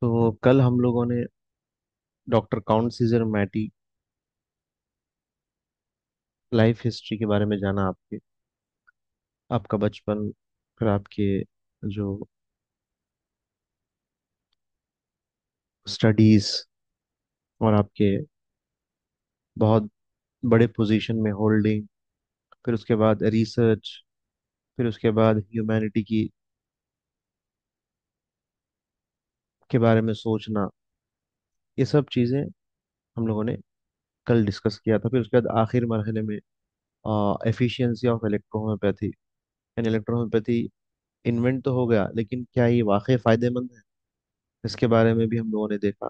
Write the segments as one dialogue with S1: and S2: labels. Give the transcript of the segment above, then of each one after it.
S1: तो कल हम लोगों ने doctor count Cesare Mattei life history के बारे में जाना। आपका बचपन, फिर आपके जो स्टडीज और आपके बहुत बड़े पोजीशन में होल्डिंग, फिर उसके बाद रिसर्च, फिर उसके बाद ह्यूमैनिटी की के बारे में सोचना। ये सब चीज़ें हम लोगों ने कल डिस्कस किया था। फिर उसके बाद आखिर मरहले में एफिशिएंसी ऑफ इलेक्ट्रोहोम्योपैथी, यानी इलेक्ट्रोहोम्योपैथी इन्वेंट तो हो गया, लेकिन क्या ये वाकई फायदेमंद है? इसके बारे में भी हम लोगों ने देखा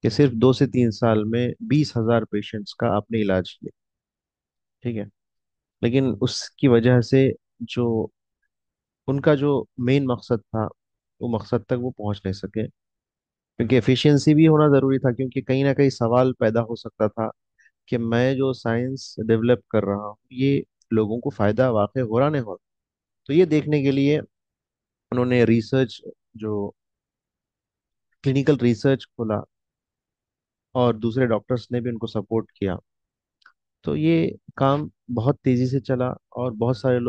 S1: कि सिर्फ 2 से 3 साल में 20,000 पेशेंट्स का आपने इलाज किया। ठीक है, लेकिन उसकी वजह से जो उनका जो मेन मकसद था, वो मकसद तक वो पहुंच नहीं सके, क्योंकि एफिशिएंसी भी होना जरूरी था। क्योंकि कहीं ना कहीं सवाल पैदा हो सकता था कि मैं जो साइंस डेवलप कर रहा हूँ, ये लोगों को फायदा वाकई हो रहा नहीं हो रहा। तो ये देखने के लिए उन्होंने रिसर्च, जो क्लिनिकल रिसर्च खोला, और दूसरे डॉक्टर्स ने भी उनको सपोर्ट किया। तो ये काम बहुत तेजी से चला और बहुत सारे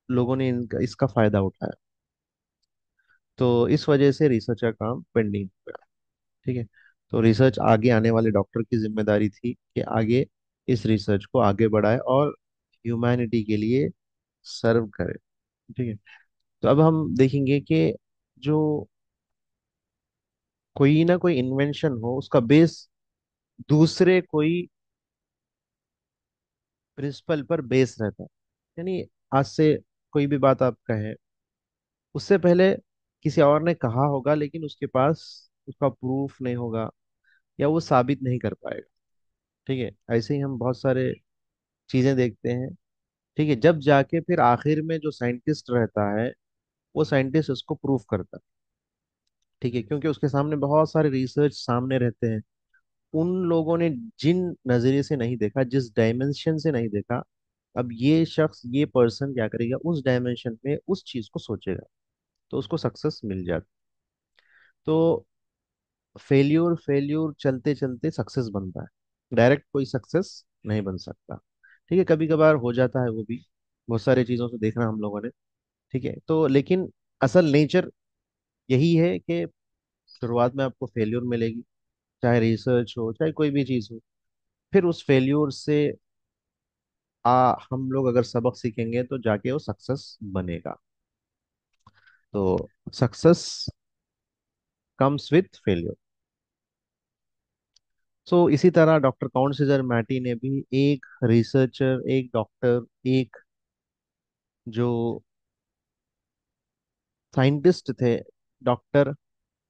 S1: लोगों ने इनका इसका फायदा उठाया। तो इस वजह से रिसर्च का काम पेंडिंग हो गया। ठीक है, तो रिसर्च आगे आने वाले डॉक्टर की जिम्मेदारी थी कि आगे इस रिसर्च को आगे बढ़ाए और ह्यूमैनिटी के लिए सर्व करे। ठीक है, तो अब हम देखेंगे कि जो कोई ना कोई इन्वेंशन हो, उसका बेस दूसरे कोई प्रिंसिपल पर बेस रहता है। यानी आज से कोई भी बात आप कहें, उससे पहले किसी और ने कहा होगा, लेकिन उसके पास उसका प्रूफ नहीं होगा या वो साबित नहीं कर पाएगा। ठीक है, ऐसे ही हम बहुत सारे चीजें देखते हैं। ठीक है, जब जाके फिर आखिर में जो साइंटिस्ट रहता है, वो साइंटिस्ट उसको प्रूफ करता है। ठीक है, क्योंकि उसके सामने बहुत सारे रिसर्च सामने रहते हैं। उन लोगों ने जिन नजरिए से नहीं देखा, जिस डायमेंशन से नहीं देखा, अब ये शख्स, ये पर्सन क्या करेगा, उस डायमेंशन में उस चीज को सोचेगा, तो उसको सक्सेस मिल जाती। तो फेल्यूर फेल्यूर चलते चलते सक्सेस बनता है, डायरेक्ट कोई सक्सेस नहीं बन सकता। ठीक है, कभी कभार हो जाता है वो भी, बहुत सारी चीजों से देखना हम लोगों ने। ठीक है, तो लेकिन असल नेचर यही है कि शुरुआत में आपको फेल्यूर मिलेगी, चाहे रिसर्च हो, चाहे कोई भी चीज हो। फिर उस फेल्यूर से हम लोग अगर सबक सीखेंगे तो जाके वो सक्सेस बनेगा। तो सक्सेस कम्स विथ फेल्यूर। सो इसी तरह डॉक्टर काउंट सीजर मैटी ने भी, एक रिसर्चर, एक डॉक्टर, एक जो साइंटिस्ट थे, डॉक्टर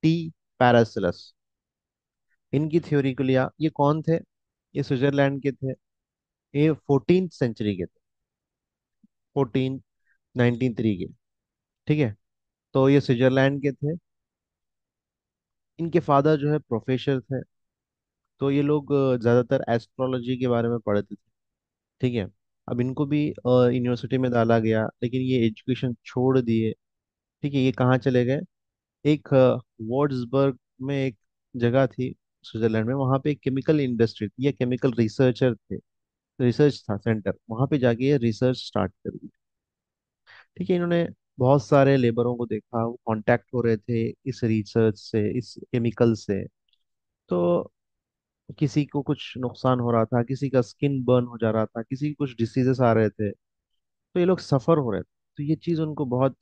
S1: टी पैरासिलस, इनकी थ्योरी को लिया। ये कौन थे? ये स्विट्जरलैंड के थे। ये 14th सेंचुरी के थे, 1493 के। ठीक है, तो ये स्विट्जरलैंड के थे। इनके फादर जो है प्रोफेसर थे। तो ये लोग ज्यादातर एस्ट्रोलॉजी के बारे में पढ़ते थे। ठीक है, अब इनको भी यूनिवर्सिटी में डाला गया, लेकिन ये एजुकेशन छोड़ दिए। ठीक है, ये कहाँ चले गए? एक वॉर्ड्सबर्ग में एक जगह थी स्विट्जरलैंड में, वहाँ पे एक केमिकल इंडस्ट्री थी या केमिकल रिसर्चर थे, रिसर्च था सेंटर, वहाँ पे जाके ये रिसर्च स्टार्ट कर दी। ठीक है, इन्होंने बहुत सारे लेबरों को देखा, वो कांटेक्ट हो रहे थे इस रिसर्च से, इस केमिकल से। तो किसी को कुछ नुकसान हो रहा था, किसी का स्किन बर्न हो जा रहा था, किसी को कुछ डिसीजेस आ रहे थे, तो ये लोग सफर हो रहे थे। तो ये चीज उनको बहुत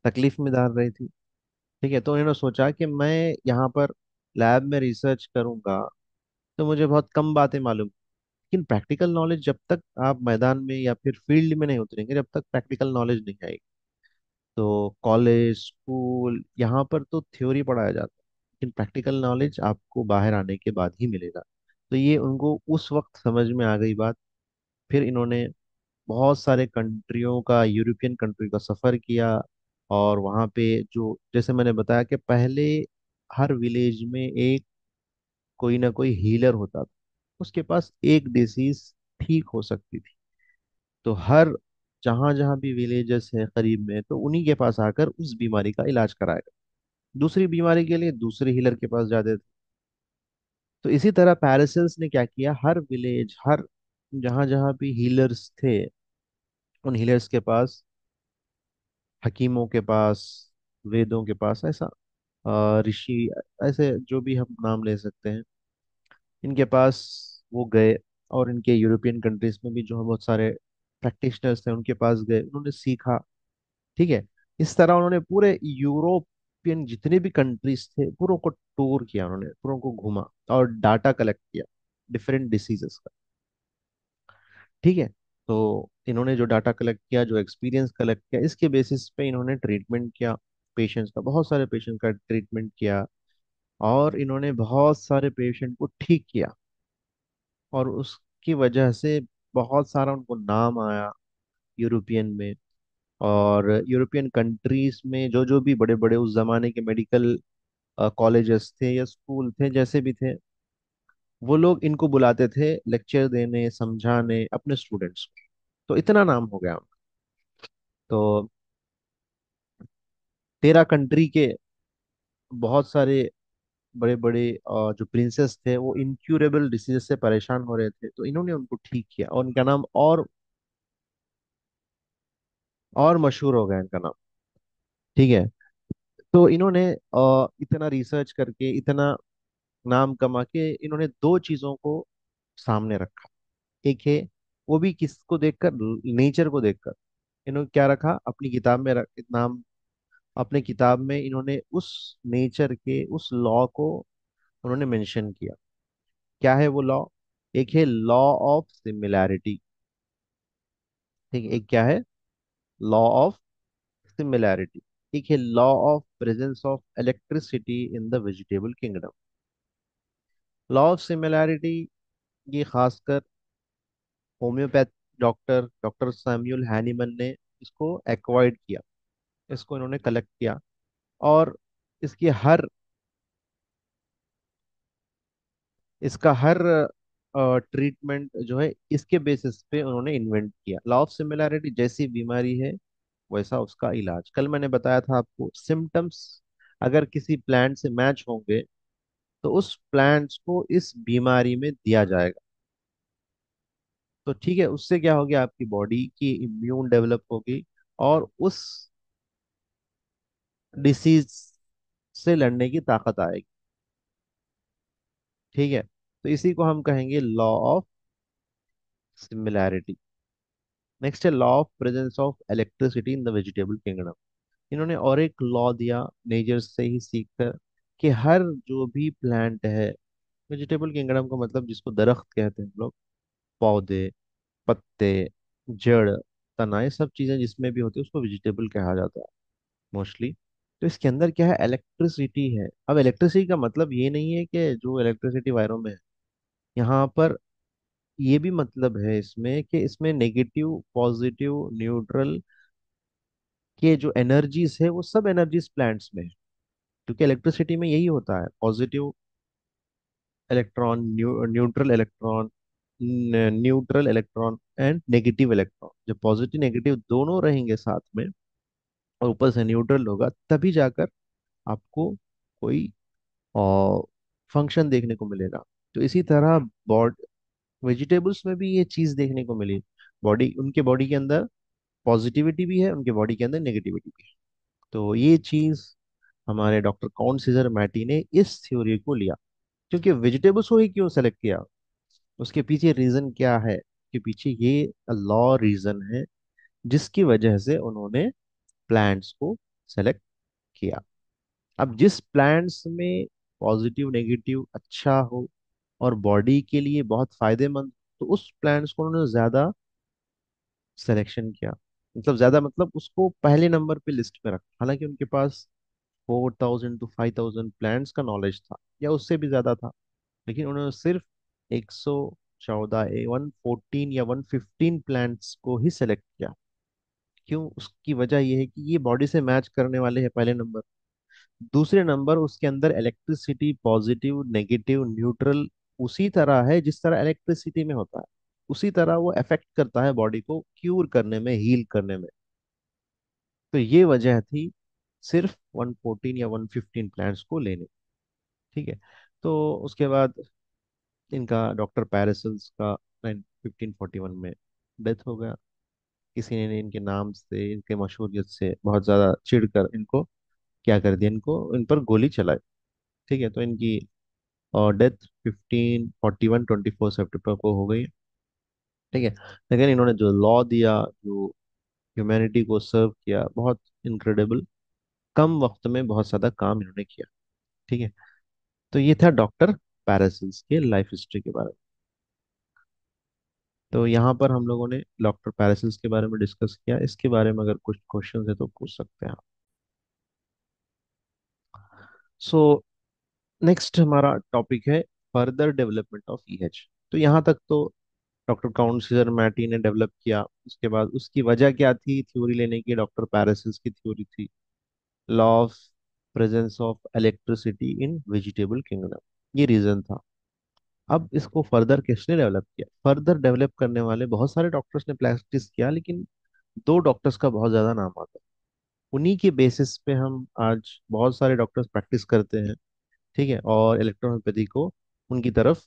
S1: तकलीफ में डाल रही थी। ठीक है, तो उन्होंने सोचा कि मैं यहाँ पर लैब में रिसर्च करूंगा तो मुझे बहुत कम बातें मालूम, लेकिन प्रैक्टिकल नॉलेज जब तक आप मैदान में या फिर फील्ड में नहीं उतरेंगे, जब तक प्रैक्टिकल नॉलेज नहीं आएगी। तो कॉलेज, स्कूल, यहाँ पर तो थ्योरी पढ़ाया जाता है, लेकिन प्रैक्टिकल नॉलेज आपको बाहर आने के बाद ही मिलेगा। तो ये उनको उस वक्त समझ में आ गई बात। फिर इन्होंने बहुत सारे कंट्रियों का, यूरोपियन कंट्री का सफ़र किया। और वहाँ पे जो, जैसे मैंने बताया कि पहले हर विलेज में एक कोई ना कोई हीलर होता था, उसके पास एक डिसीज ठीक हो सकती थी। तो हर जहाँ जहाँ भी विलेजेस है करीब में, तो उन्हीं के पास आकर उस बीमारी का इलाज कराएगा। दूसरी बीमारी के लिए दूसरे हीलर के पास जाते थे। तो इसी तरह पैरासिल्स ने क्या किया, हर विलेज, हर जहां जहां भी हीलर्स थे, उन हीलर्स के पास, हकीमों के पास, वेदों के पास, ऐसा ऋषि, ऐसे जो भी हम नाम ले सकते हैं, इनके पास वो गए। और इनके यूरोपियन कंट्रीज में भी जो बहुत सारे प्रैक्टिशनर्स थे उनके पास गए, उन्होंने सीखा। ठीक है। इस तरह उन्होंने पूरे यूरोपियन जितने भी कंट्रीज थे पूरों को टूर किया, उन्होंने पूरों को घूमा और डाटा कलेक्ट किया डिफरेंट डिसीजेस का। ठीक है। तो इन्होंने जो डाटा कलेक्ट किया, जो एक्सपीरियंस कलेक्ट किया, इसके बेसिस पे इन्होंने ट्रीटमेंट किया पेशेंट्स का, बहुत सारे पेशेंट का ट्रीटमेंट किया। और इन्होंने बहुत सारे पेशेंट को ठीक किया, और उसकी वजह से बहुत सारा उनको नाम आया यूरोपियन में। और यूरोपियन कंट्रीज में जो जो भी बड़े बड़े उस जमाने के मेडिकल कॉलेजेस थे या स्कूल थे, जैसे भी थे, वो लोग इनको बुलाते थे लेक्चर देने, समझाने अपने स्टूडेंट्स को। तो इतना नाम हो गया। तो 13 कंट्री के बहुत सारे बड़े बड़े जो प्रिंसेस थे वो इनक्यूरेबल डिसीज से परेशान हो रहे थे, तो इन्होंने उनको ठीक किया, और इनका नाम और मशहूर हो गया इनका नाम। ठीक है। तो इन्होंने इतना रिसर्च करके, इतना नाम कमा के, इन्होंने दो चीजों को सामने रखा। एक है, वो भी किसको देखकर, नेचर को देखकर। इन्होंने क्या रखा अपनी किताब में, नाम, अपने किताब में इन्होंने उस नेचर के उस लॉ को उन्होंने मेंशन किया। क्या है वो लॉ? एक है लॉ ऑफ सिमिलैरिटी। ठीक है। एक क्या है? Law of similarity. एक है law of presence of electricity in the vegetable kingdom. Law of similarity ये खासकर homeopath doctor doctor Samuel Hahnemann ने इसको एक्वायर्ड किया, इसको इन्होंने कलेक्ट किया। और इसकी हर इसका हर ट्रीटमेंट जो है इसके बेसिस पे उन्होंने इन्वेंट किया। लॉ ऑफ सिमिलैरिटी, जैसी बीमारी है वैसा उसका इलाज। कल मैंने बताया था आपको, सिम्टम्स अगर किसी प्लांट से मैच होंगे तो उस प्लांट्स को इस बीमारी में दिया जाएगा। तो ठीक है, उससे क्या होगी, आपकी बॉडी की इम्यून डेवलप होगी और उस डिसीज से लड़ने की ताकत आएगी। ठीक है। तो इसी को हम कहेंगे लॉ ऑफ सिमिलैरिटी। नेक्स्ट है law of presence of electricity in the vegetable kingdom. इन्होंने और एक लॉ दिया नेचर से ही सीखकर, कि हर जो भी प्लांट है, वेजिटेबल किंगडम का मतलब जिसको दरख्त कहते हैं हम लोग, पौधे, पत्ते, जड़, तना, ये सब चीजें जिसमें भी होती है उसको वेजिटेबल कहा जाता है मोस्टली। तो इसके अंदर क्या है, इलेक्ट्रिसिटी है। अब इलेक्ट्रिसिटी का मतलब ये नहीं है कि जो इलेक्ट्रिसिटी वायरों में है, यहाँ पर ये भी मतलब है इसमें कि इसमें नेगेटिव, पॉजिटिव, न्यूट्रल के जो एनर्जीज है वो सब एनर्जीज प्लांट्स में है। क्योंकि इलेक्ट्रिसिटी में यही होता है, positive electron, neutral electron, neutral electron and negative electron. जब पॉजिटिव नेगेटिव दोनों रहेंगे साथ में और ऊपर से न्यूट्रल होगा, तभी जाकर आपको कोई फंक्शन देखने को मिलेगा। तो इसी तरह बॉड वेजिटेबल्स में भी ये चीज देखने को मिली। बॉडी, उनके बॉडी के अंदर पॉजिटिविटी भी है, उनके बॉडी के अंदर नेगेटिविटी भी है। तो ये चीज हमारे डॉक्टर कॉर्न सीजर मैटी ने इस थ्योरी को लिया। क्योंकि वेजिटेबल्स को ही क्यों सेलेक्ट किया, उसके पीछे रीजन क्या है, कि पीछे ये लॉ रीजन है जिसकी वजह से उन्होंने प्लांट्स को सेलेक्ट किया। अब जिस प्लांट्स में पॉजिटिव नेगेटिव अच्छा हो और बॉडी के लिए बहुत फायदेमंद, तो उस प्लांट्स को उन्होंने ज्यादा सिलेक्शन किया। मतलब ज्यादा, मतलब उसको पहले नंबर पे लिस्ट में रखा। हालांकि उनके पास 4,000 to 5,000 प्लांट्स का नॉलेज था या उससे भी ज्यादा था, लेकिन उन्होंने सिर्फ 114, 114 या 115 प्लांट्स को ही सेलेक्ट किया। क्यों? उसकी वजह यह है कि ये बॉडी से मैच करने वाले हैं, पहले नंबर। दूसरे नंबर, उसके अंदर इलेक्ट्रिसिटी, पॉजिटिव, नेगेटिव, न्यूट्रल उसी तरह है जिस तरह इलेक्ट्रिसिटी में होता है। उसी तरह वो अफेक्ट करता है बॉडी को क्यूर करने में, हील करने में। तो ये वजह थी सिर्फ 114 या 115 प्लांट्स को लेने। ठीक है। तो उसके बाद इनका डॉक्टर पैरासिल्स का 1541 में डेथ हो गया। किसी ने इनके नाम से, इनके मशहूरियत से बहुत ज़्यादा चिढ़कर इनको क्या कर दिया, इनको इन पर गोली चलाई। ठीक है। तो इनकी डेथ 1541 24 सितंबर को हो गई। ठीक है। लेकिन इन्होंने जो लॉ दिया, जो ह्यूमैनिटी को सर्व किया, बहुत इनक्रेडिबल, कम वक्त में बहुत ज़्यादा काम इन्होंने किया। ठीक है। तो ये था डॉक्टर पैरासिल्स के लाइफ हिस्ट्री के बारे में। तो यहाँ पर हम लोगों ने डॉक्टर पैरासिल्स के बारे में डिस्कस किया। इसके बारे में अगर कुछ क्वेश्चन है तो पूछ सकते हैं आप। सो नेक्स्ट हमारा टॉपिक है फर्दर डेवलपमेंट ऑफ ईएच। तो यहाँ तक तो डॉक्टर काउंट सीजर मैटी ने डेवलप किया। उसके बाद उसकी वजह क्या थी थ्योरी लेने की, डॉक्टर पैरासिस की थ्योरी थी, law of presence of electricity in vegetable kingdom, ये रीजन था। अब इसको फर्दर किसने डेवलप किया? फर्दर डेवलप करने वाले बहुत सारे डॉक्टर्स ने प्रैक्टिस किया, लेकिन दो डॉक्टर्स का बहुत ज्यादा नाम आता है। उन्हीं के बेसिस पे हम आज बहुत सारे डॉक्टर्स प्रैक्टिस करते हैं। ठीक है। और इलेक्ट्रोहोम्योपैथी को उनकी तरफ,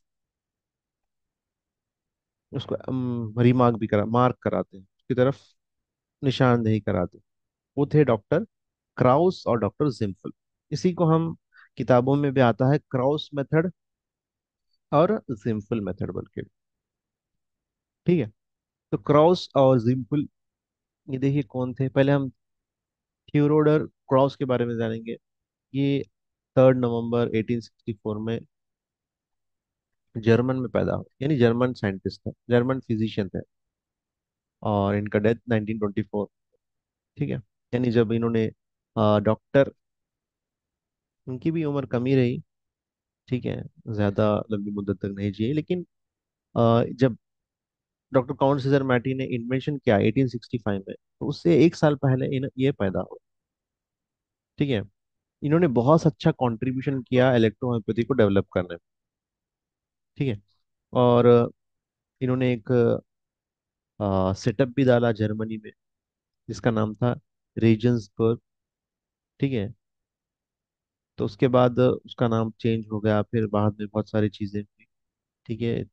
S1: उसको रिमार्क भी करा, मार्क कराते हैं, उसकी तरफ निशानदेही कराते हैं। वो थे डॉक्टर क्राउस और डॉक्टर जिम्पल। इसी को हम किताबों में भी आता है क्राउस मेथड और जिम्पल मेथड बोल के। ठीक है। तो क्राउस और जिम्पल, ये देखिए कौन थे। पहले हम थियोडोर क्राउस के बारे में जानेंगे। ये 3 नवंबर 1864 में जर्मन में पैदा हुए, यानी जर्मन साइंटिस्ट थे, जर्मन फिजिशियन थे। और इनका डेथ 1924। ठीक है। यानी जब इन्होंने डॉक्टर, उनकी भी उम्र कम ही रही। ठीक है। ज़्यादा लंबी मुद्दत तक नहीं जिए, लेकिन जब डॉक्टर काउंट सीजर मैटी ने इन्वेंशन किया 1865 में, तो उससे 1 साल पहले ये पैदा हुआ। ठीक है। इन्होंने बहुत अच्छा कंट्रीब्यूशन किया इलेक्ट्रोहोम्योपैथी को डेवलप करने में। ठीक है। और इन्होंने एक सेटअप भी डाला जर्मनी में, जिसका नाम था रेजन्सबर्ग। ठीक है। तो उसके बाद उसका नाम चेंज हो गया, फिर बाद में बहुत सारी चीज़ें हुई। ठीक है।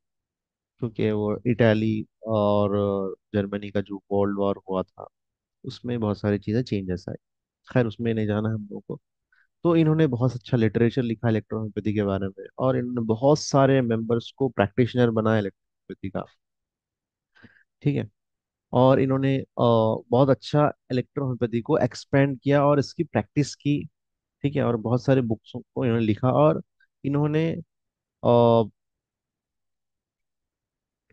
S1: क्योंकि वो इटाली और जर्मनी का जो वर्ल्ड वॉर हुआ था, उसमें बहुत सारी चीज़ें चेंजेस आई। खैर, उसमें नहीं जाना हम लोगों को। तो इन्होंने बहुत अच्छा लिटरेचर लिखा इलेक्ट्रोहोम्योपैथी के बारे में, और इन्होंने बहुत सारे मेंबर्स को प्रैक्टिशनर बनाया इलेक्ट्रोहोम्योपैथी का। ठीक है। और इन्होंने बहुत अच्छा इलेक्ट्रोहोम्योपैथी को एक्सपेंड किया और इसकी प्रैक्टिस की। ठीक है। और बहुत सारे बुक्स को इन्होंने लिखा, और इन्होंने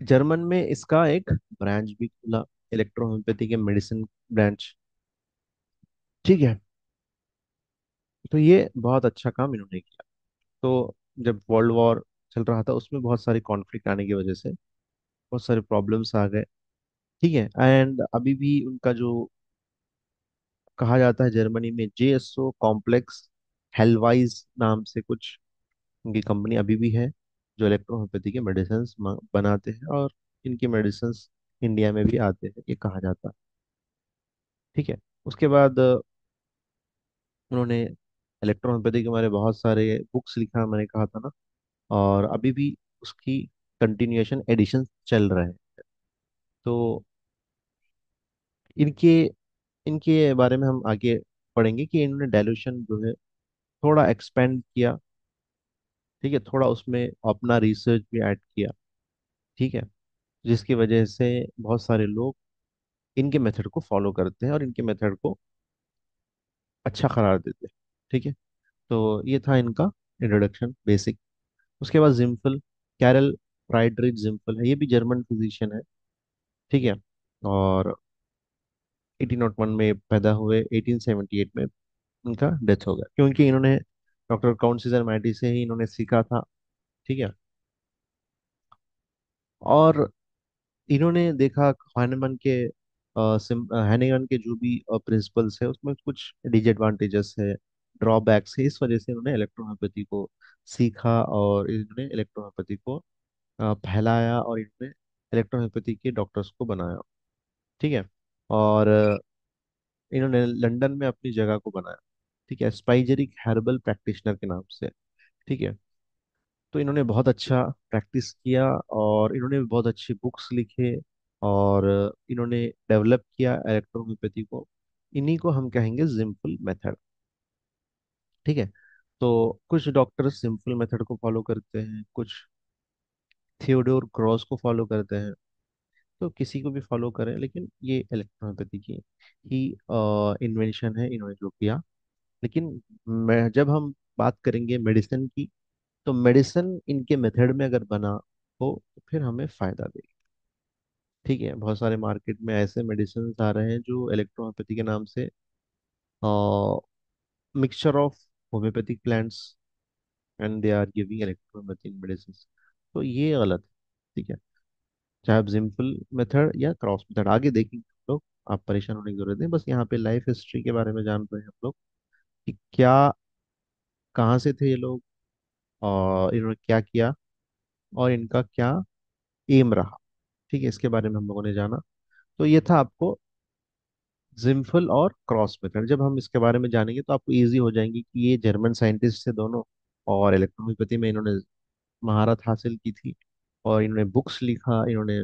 S1: जर्मन में इसका एक ब्रांच भी खुला, इलेक्ट्रोहोम्योपैथी के मेडिसिन ब्रांच। ठीक है। तो ये बहुत अच्छा काम इन्होंने किया। तो जब वर्ल्ड वॉर चल रहा था, उसमें बहुत सारी कॉन्फ्लिक्ट आने की वजह से बहुत सारे प्रॉब्लम्स आ गए। ठीक है। एंड अभी भी उनका जो कहा जाता है जर्मनी में जेएसओ कॉम्प्लेक्स हेलवाइज नाम से कुछ उनकी कंपनी अभी भी है, जो इलेक्ट्रोहोम्योपैथी के मेडिसिन बनाते हैं, और इनके मेडिसिन इंडिया में भी आते हैं, ये कहा जाता है। ठीक है। उसके बाद उन्होंने इलेक्ट्रोहोम्योपैथी के बारे में बहुत सारे बुक्स लिखा, मैंने कहा था ना। और अभी भी उसकी कंटिन्यूएशन एडिशन चल रहे हैं। तो इनके इनके बारे में हम आगे पढ़ेंगे कि इन्होंने डाइल्यूशन जो है थोड़ा एक्सपेंड किया। ठीक है। थोड़ा उसमें अपना रिसर्च भी ऐड किया। ठीक है। जिसकी वजह से बहुत सारे लोग इनके मेथड को फॉलो करते हैं और इनके मेथड को अच्छा करार देते हैं। ठीक है। तो ये था इनका इंट्रोडक्शन बेसिक। उसके बाद जिम्पल, कैरल फ्राइडरिच जिम्पल है, ये भी जर्मन फिजिशियन है। ठीक है। और 1801 में पैदा हुए, 1878 में उनका डेथ हो गया, क्योंकि इन्होंने डॉक्टर काउंट सीजर मैटी से ही इन्होंने सीखा था। ठीक है। और इन्होंने देखा हाइनेमन के हाइनेमन के जो भी प्रिंसिपल्स है, उसमें कुछ डिसएडवांटेजेस है, ड्रॉबैक्स है। इस वजह से इन्होंने इलेक्ट्रोहोम्योपैथी को सीखा, और इन्होंने इलेक्ट्रोहोम्योपैथी को फैलाया, और इन्होंने इलेक्ट्रोहोम्योपैथी के डॉक्टर्स को बनाया। ठीक है। और इन्होंने लंदन में अपनी जगह को बनाया। ठीक है, स्पाइजेरिक हर्बल प्रैक्टिशनर के नाम से। ठीक है। तो इन्होंने बहुत अच्छा प्रैक्टिस किया, और इन्होंने बहुत अच्छी बुक्स लिखे, और इन्होंने डेवलप किया इलेक्ट्रोहोम्योपैथी को। इन्हीं को हम कहेंगे सिंपल मेथड। ठीक है। तो कुछ डॉक्टर सिंपल मेथड को फॉलो करते हैं, कुछ थियोडोर क्रॉस को फॉलो करते हैं। तो किसी को भी फॉलो करें, लेकिन ये इलेक्ट्रोहोम्योपैथी की ही इन्वेंशन है, इन्होंने जो किया। लेकिन मैं जब हम बात करेंगे मेडिसिन की, तो मेडिसिन इनके मेथड में अगर बना हो तो फिर हमें फायदा देगी। ठीक है, बहुत सारे मार्केट में ऐसे मेडिसिन आ रहे हैं जो इलेक्ट्रोहोम्योपैथी के नाम से mixture of homeopathic plants, and they are giving electrohomeopathic medicine. तो ये गलत है। ठीक है। चाहे आप सिंपल मेथड या क्रॉस मेथड आगे देखेंगे हम लोग, आप परेशान होने की जरूरत नहीं, बस यहाँ पे लाइफ हिस्ट्री के बारे में जान रहे हैं हम लोग कि क्या, कहाँ से थे ये लोग, और इन्होंने क्या किया, और इनका क्या एम रहा। ठीक है, इसके बारे में हम लोगों ने जाना। तो ये था आपको जिम्फल और क्रॉस मेथड। जब हम इसके बारे में जानेंगे तो आपको इजी हो जाएंगे कि ये जर्मन साइंटिस्ट थे दोनों, और इलेक्ट्रोहोम्योपैथी में इन्होंने महारत हासिल की थी, और इन्होंने बुक्स लिखा, इन्होंने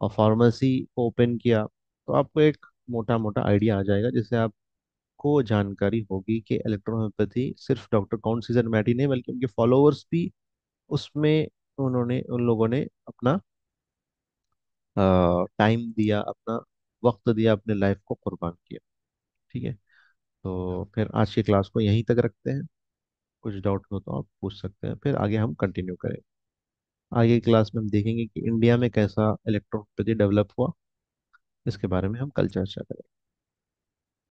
S1: फार्मेसी ओपन किया। तो आपको एक मोटा मोटा आइडिया आ जाएगा, जिससे आपको जानकारी होगी कि इलेक्ट्रोहोम्योपैथी सिर्फ डॉक्टर काउंट सीजर मैटी नहीं, बल्कि उनके फॉलोअर्स भी उसमें, उन्होंने उन लोगों ने अपना टाइम दिया, अपना वक्त दिया, अपने लाइफ को कुर्बान किया। ठीक है। तो फिर आज की क्लास को यहीं तक रखते हैं। कुछ डाउट हो तो आप पूछ सकते हैं, फिर आगे हम कंटिन्यू करें। आगे की क्लास में हम देखेंगे कि इंडिया में कैसा इलेक्ट्रोपैथी डेवलप हुआ। इसके बारे में हम कल चर्चा करेंगे।